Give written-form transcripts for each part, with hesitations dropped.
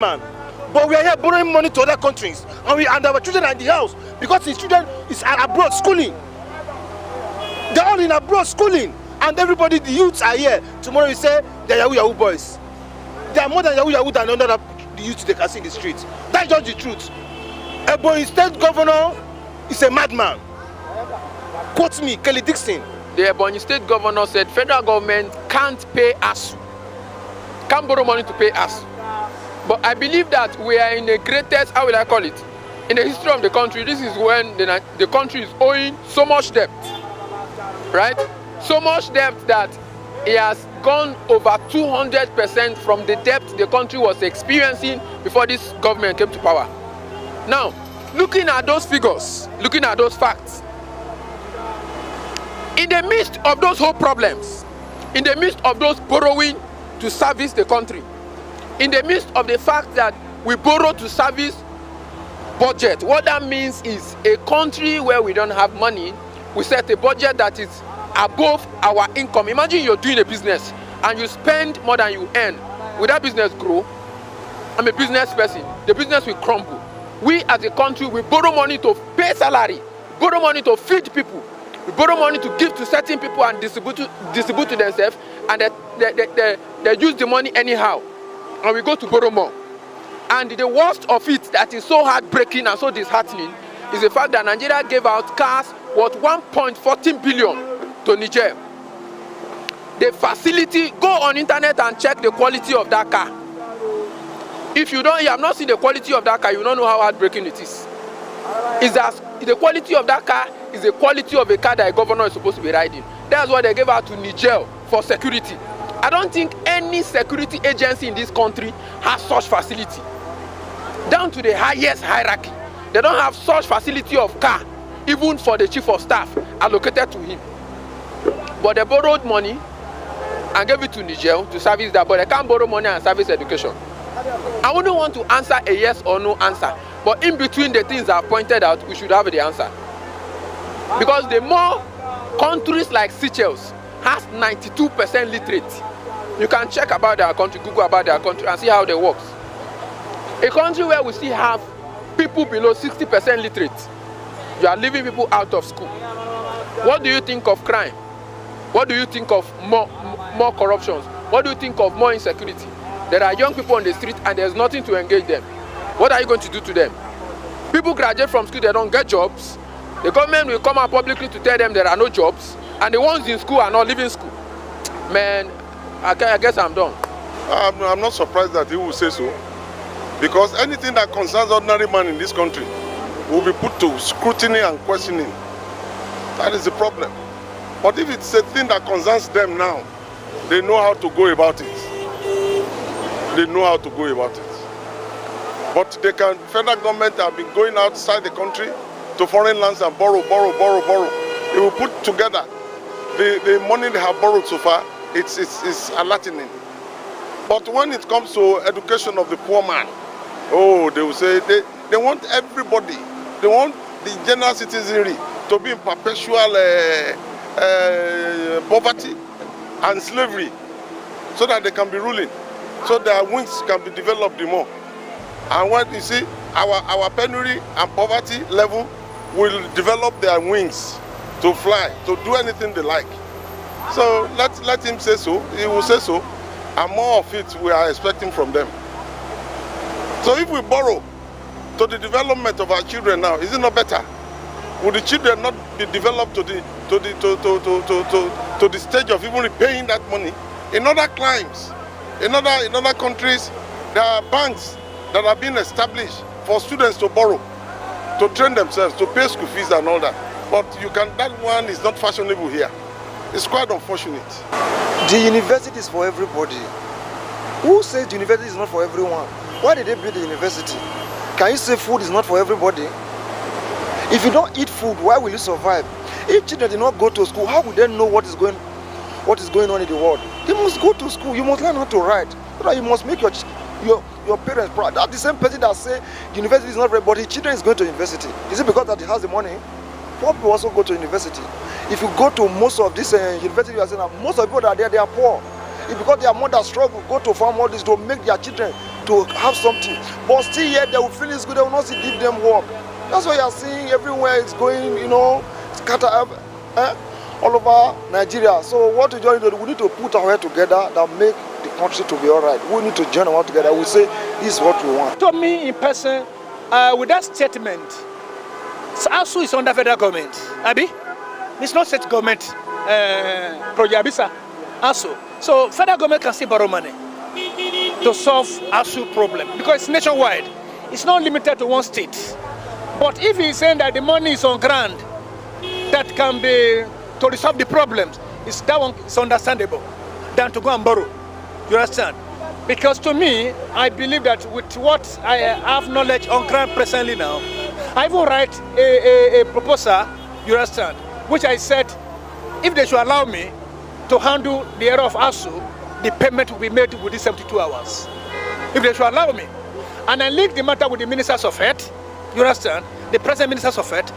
man. But we are here borrowing money to other countries, and our children are in the house because his children is abroad schooling. They're all in abroad schooling, and everybody, the youths are here. Tomorrow you say they're Yahoo boys. They are more than Yahoo than under the youths they can see in the streets. That's just the truth. Ebonyi State Governor is a madman. Quote me, Kelly Dixon. The Ebonyi State Governor said federal government can't pay us, can't borrow money to pay us. But I believe that we are in the greatest, how will I call it, in the history of the country. This is when the country is owing so much debt, right? So much debt that it has gone over 200% from the debt the country was experiencing before this government came to power. Now, looking at those figures, looking at those facts, in the midst of those whole problems, in the midst of those borrowing to service the country, in the midst of the fact that we borrow to service budget, what that means is a country where we don't have money, we set a budget that is above our income. Imagine you're doing a business and you spend more than you earn. Will that business grow? I'm a business person. The business will crumble. We as a country, we borrow money to pay salary, borrow money to feed people, we borrow money to give to certain people and distribute to themselves, and they use the money anyhow. And we go to borrow more. And the worst of it that is so heartbreaking and so disheartening is the fact that Nigeria gave out cars worth 1.14 billion to Niger. The facility, go on internet and check the quality of that car. If you have not seen the quality of that car, you don't know how heartbreaking it is. The quality of that car is the quality of a car that a governor is supposed to be riding. That's what they gave out to Niger for security. I don't think any security agency in this country has such facility. Down to the highest hierarchy, they don't have such facility of car, even for the chief of staff allocated to him. But they borrowed money and gave it to Niger to service that, but they can't borrow money and service education. I wouldn't want to answer a yes or no answer, but in between the things I've pointed out, we should have the answer. Because the more countries like Seychelles has 92% literate. You can check about their country, Google about their country and see how they work. A country where we still have people below 60% literate. You are leaving people out of school. What do you think of crime? What do you think of more corruptions? What do you think of more insecurity? There are young people on the street and there's nothing to engage them. What are you going to do to them? People graduate from school, they don't get jobs. The government will come out publicly to tell them there are no jobs, and the ones in school are not leaving school. Man, I guess I'm done. I'm not surprised that he will say so, because anything that concerns ordinary man in this country will be put to scrutiny and questioning. That is the problem. But if it's a thing that concerns them now, they know how to go about it. They know how to go about it. But federal government have been going outside the country to foreign lands and borrow. They will put together the money they have borrowed so far. It's alerting. But when it comes to education of the poor man, oh, they will say they want everybody, they want the general citizenry to be in perpetual poverty and slavery, so that they can be ruling, so their wings can be developed more. And when you see our penury and poverty level will develop their wings to fly, to do anything they like. So let him say so, he will say so, and more of it we are expecting from them. So if we borrow to the development of our children now, is it not better? Would the children not be developed to the stage of even repaying that money? In other climes, in other countries, there are banks that have been established for students to borrow, to train themselves, to pay school fees and all that. But that one is not fashionable here. It's quite unfortunate. The university is for everybody. Who says the university is not for everyone? Why did they build the university? Can you say food is not for everybody? If you don't eat food, why will you survive? If children did not go to school, how will they know what is going on in the world? They must go to school. You must learn how to write. You must make your parents proud. That's the same person that say university is not for everybody. Children is going to university. Is it because that he has the money? Poor people also go to university. If you go to most of these universities, you are saying that most of the people that are there, they are poor. It's because their mothers struggle, go to farm all this to make their children to have something. But still yet they will feel it's good, they will not give them work. That's what you are seeing everywhere. It's going, scatter all over Nigeria. So what we do, we need to put our head together that make the country to be all right. We need to join our together. We say this is what we want. To me in person, with that statement, ASUU is under federal government. Abi, it's not state government. Projabisa, ASUU. So federal government can still borrow money to solve ASUU problem because it's nationwide. It's not limited to one state. But if he's saying that the money is on ground that can be to resolve the problems, that one is understandable than to go and borrow. You understand? Because to me, I believe that with what I have knowledge on ground presently now, I even write a proposal, you understand, which I said, if they should allow me to handle the area of ASUU, the payment will be made within 72 hours. If they should allow me. And I linked the matter with the ministers of health, you understand, the present ministers of health.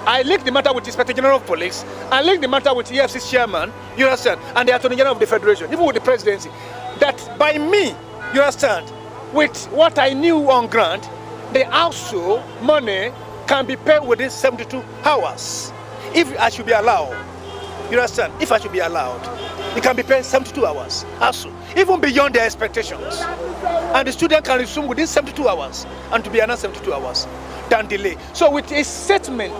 I linked the matter with the Inspector General of Police. I linked the matter with the EFC's chairman, you understand, and the Attorney General of the Federation, even with the presidency. That by me, you understand, with what I knew on ground, the ASUU money can be paid within 72 hours. If I should be allowed, you understand, if I should be allowed, it can be paid 72 hours, ASUU, even beyond their expectations. And the student can resume within 72 hours, and to be announced 72 hours, than delay. So with a statement,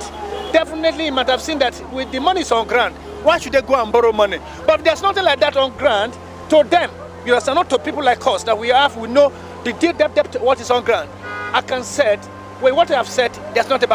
definitely you might have seen that with the money is on ground, why should they go and borrow money? But if there's nothing like that on ground, to them, you understand, not to people like us that we know the depth what is on ground. I can say, well, what I have said, there's not about